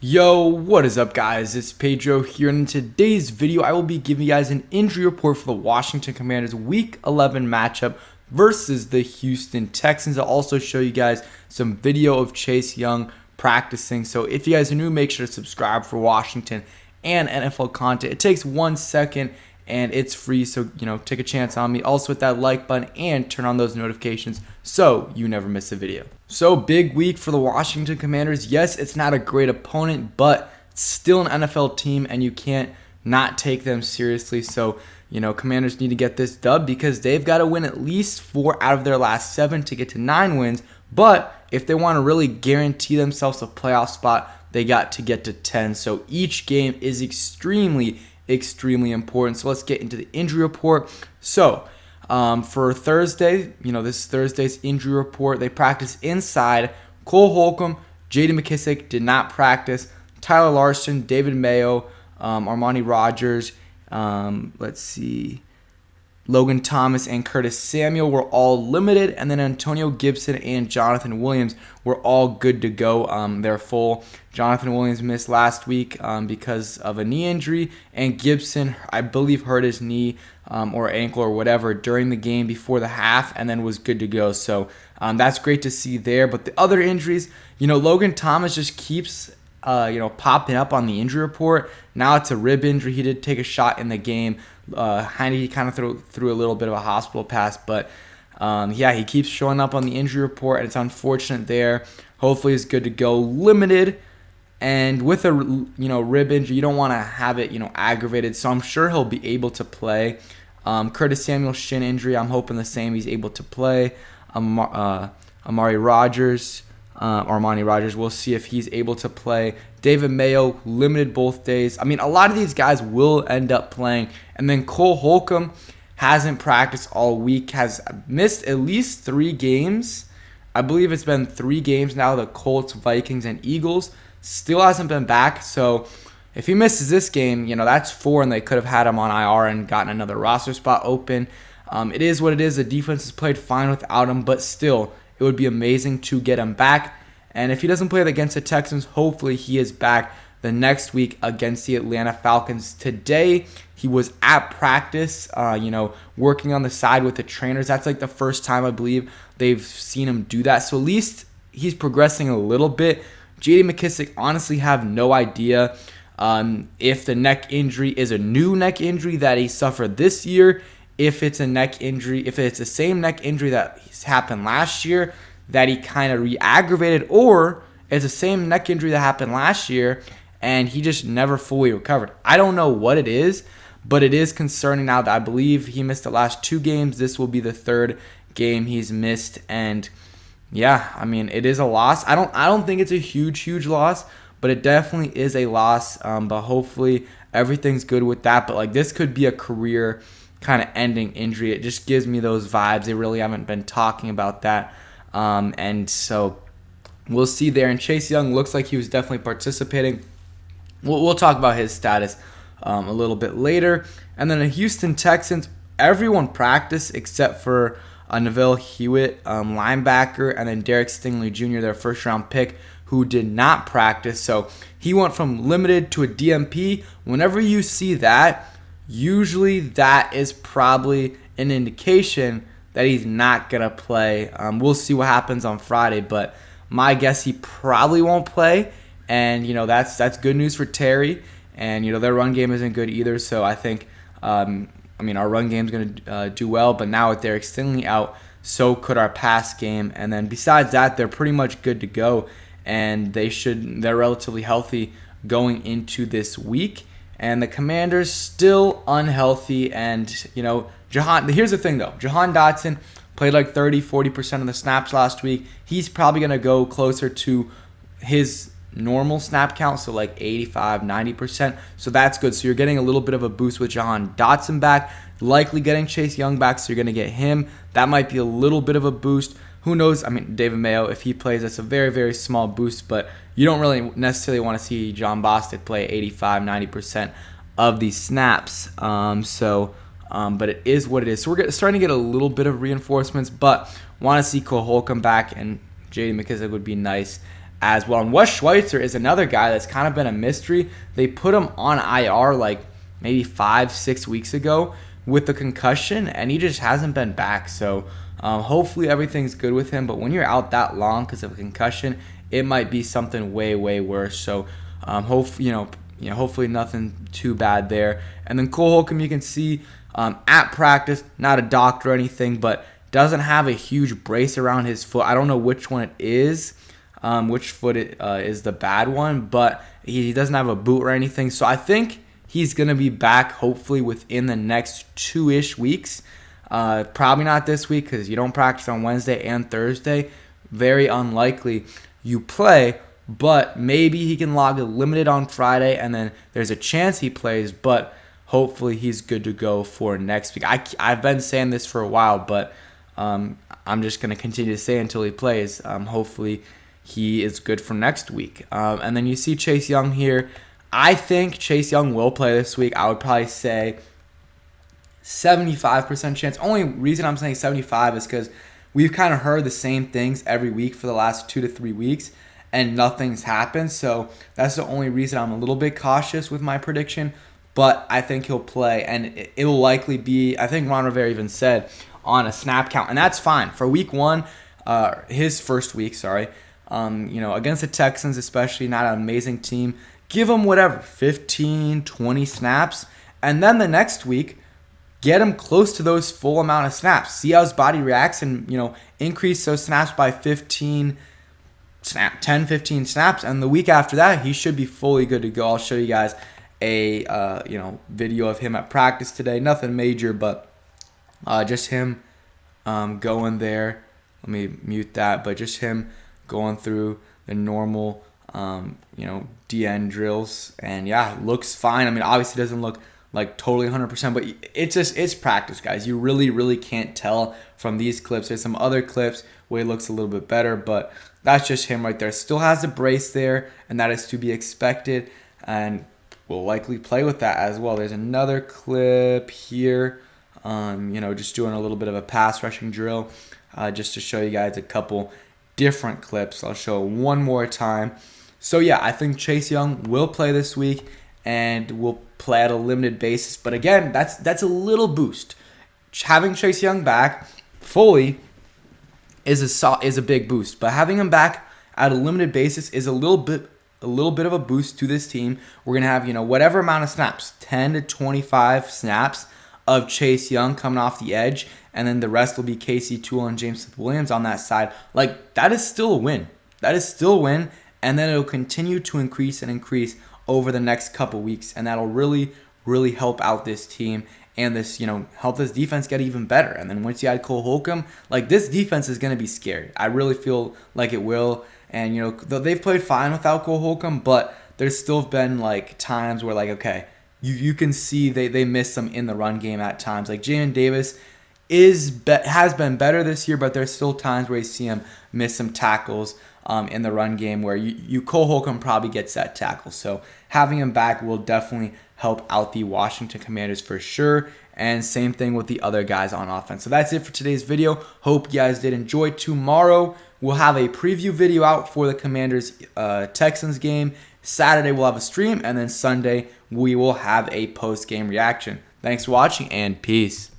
Yo, what is up guys? It's Pedro here, and in today's video I will be giving you guys an injury report for the Washington Commanders Week 11 matchup versus the Houston Texans. I'll also show you guys some video of Chase Young practicing. So if you guys are new, make sure to subscribe for Washington and NFL content. It takes 1 second and it's free, so take a chance on me. Also hit that like button and turn on those notifications so you never miss a video. So big week for the Washington Commanders. Yes, it's not a great opponent, but it's still an NFL team and you can't not take them seriously. So Commanders need to get this dub because they've got to win at least 4 out of their last 7 to get to 9 wins. But if they want to really guarantee themselves a playoff spot, they got to get to 10. So each game is extremely important. So let's get into the injury report. So for Thursday, this is Thursday's injury report. They practiced inside. Cole Holcomb, J.D. McKissic did not practice. Tyler Larson, David Mayo, Armani Rogers, Logan Thomas and Curtis Samuel were all limited, and then Antonio Gibson and Jonathan Williams were all good to go. They're full. Jonathan Williams missed last week because of a knee injury, and Gibson, I believe, hurt his knee or ankle or whatever during the game before the half, and then was good to go. So that's great to see there. But the other injuries, Logan Thomas just keeps popping up on the injury report. Now it's a rib injury. He did take a shot in the game. He kind of threw a little bit of a hospital pass, but he keeps showing up on the injury report, and it's unfortunate there. Hopefully he's good to go. Limited, and with a rib injury, you don't want to have it aggravated. So I'm sure he'll be able to play. Curtis Samuel's shin injury, I'm hoping the same. He's able to play. Armani Rogers, we'll see if he's able to play. David Mayo, limited both days. I mean, a lot of these guys will end up playing. And then Cole Holcomb hasn't practiced all week, has missed at least 3 games. I believe it's been 3 games now, the Colts, Vikings, and Eagles. Still hasn't been back. So if he misses this game, that's 4, and they could have had him on IR and gotten another roster spot open. It is what it is. The defense has played fine without him, but still, it would be amazing to get him back. And if he doesn't play against the Texans, hopefully he is back the next week against the Atlanta Falcons. Today, he was at practice, working on the side with the trainers. That's like the first time I believe they've seen him do that. So at least he's progressing a little bit. J.D. McKissic, honestly have no idea if the neck injury is a new neck injury that he suffered this year, if it's a neck injury, if it's the same neck injury that happened last year that he kind of re-aggravated, or it's the same neck injury that happened last year and he just never fully recovered. I don't know what it is, but it is concerning now that I believe he missed the last 2 games. This will be the 3rd game he's missed, and it is a loss. I don't think it's a huge loss, but it definitely is a loss. But hopefully everything's good with that. But this could be a career kind of ending injury. It just gives me those vibes. They really haven't been talking about that. And so we'll see there. And Chase Young looks like he was definitely participating. We'll talk about his status a little bit later. And then the Houston Texans, everyone practiced except for Neville Hewitt, linebacker, and then Derek Stingley Jr., their first-round pick, who did not practice. So he went from limited to a DMP. Whenever you see that, usually that is probably an indication that he's not going to play. We'll see what happens on Friday, but my guess he probably won't play. And, that's good news for Terry. And, their run game isn't good either. So I think, our run game is going to do well. But now with Derek Stingley out, so could our pass game. And then besides that, they're pretty much good to go. And they're relatively healthy going into this week. And the Commanders still unhealthy. And, here's the thing, though. Jahan Dotson played 30-40% of the snaps last week. He's probably going to go closer to his normal snap count, so 85-90%. So that's good. So you're getting a little bit of a boost with Jahan Dotson back. Likely getting Chase Young back, so you're going to get him. That might be a little bit of a boost. Who knows? David Mayo, if he plays, that's a very, very small boost, but you don't really necessarily want to see John Bostic play 85-90% of these snaps. But it is what it is. So we're starting to get a little bit of reinforcements, but want to see Cole Holcomb back, and J.D. McKissic would be nice as well. And Wes Schweitzer is another guy that's kind of been a mystery. They put him on IR like maybe 5-6 weeks ago with the concussion, and he just hasn't been back. So hopefully everything's good with him. But when you're out that long because of a concussion, it might be something way, way worse. So hopefully nothing too bad there. And then Cole Holcomb, you can see at practice, not a doctor or anything, but doesn't have a huge brace around his foot. I don't know which one it is, which foot it is the bad one, but he doesn't have a boot or anything. So I think he's going to be back hopefully within the next 2-ish weeks. Probably not this week because you don't practice on Wednesday and Thursday. Very unlikely you play, but maybe he can log a limited on Friday, and then there's a chance he plays, but hopefully he's good to go for next week. I've been saying this for a while, but I'm just going to continue to say until he plays. Hopefully he is good for next week. And then you see Chase Young here. I think Chase Young will play this week. I would probably say 75% chance. Only reason I'm saying 75 is because we've kind of heard the same things every week for the last 2 to 3 weeks, and nothing's happened. So that's the only reason I'm a little bit cautious with my prediction. But I think he'll play, and it will likely be, I think Ron Rivera even said, on a snap count. And that's fine. For week 1, his first week, against the Texans especially, not an amazing team, give him whatever, 15, 20 snaps. And then the next week, get him close to those full amount of snaps. See how his body reacts and, increase those snaps by 10, 15 snaps. And the week after that, he should be fully good to go. I'll show you guys a video of him at practice today. Nothing major, but just him going there. Let me mute that. But just him going through the normal, DN drills. And yeah, looks fine. I mean, obviously doesn't look like totally 100%, but it's practice, guys. You really, really can't tell from these clips. There's some other clips where he looks a little bit better, but that's just him right there. Still has a brace there, and that is to be expected, and will likely play with that as well. There's another clip here, just doing a little bit of a pass rushing drill, just to show you guys a couple different clips. I'll show one more time. So yeah, I think Chase Young will play this week and will play at a limited basis. But again, that's a little boost. Having Chase Young back fully is a big boost. But having him back at a limited basis is a little bit of a boost to this team. We're gonna have whatever amount of snaps, 10 to 25 snaps of Chase Young coming off the edge, and then the rest will be Casey Toole and James Smith-Williams on that side. Like, that is still a win. That is still a win, and then it'll continue to increase and increase over the next couple weeks, and that'll really, really help out this team and this, help this defense get even better. And then once you add Cole Holcomb, this defense is going to be scary. I really feel like it will. And, they've played fine without Cole Holcomb, but there's still been, times where, okay, you can see they miss some in the run game at times. Like, Jamin Davis has been better this year, but there's still times where you see him miss some tackles in the run game where Cole Holcomb probably gets that tackle. So having him back will definitely help out the Washington Commanders for sure. And same thing with the other guys on offense. So that's it for today's video. Hope you guys did enjoy. Tomorrow we'll have a preview video out for the Commanders Texans game. Saturday we'll have a stream, and then Sunday we will have a post-game reaction. Thanks for watching, and peace.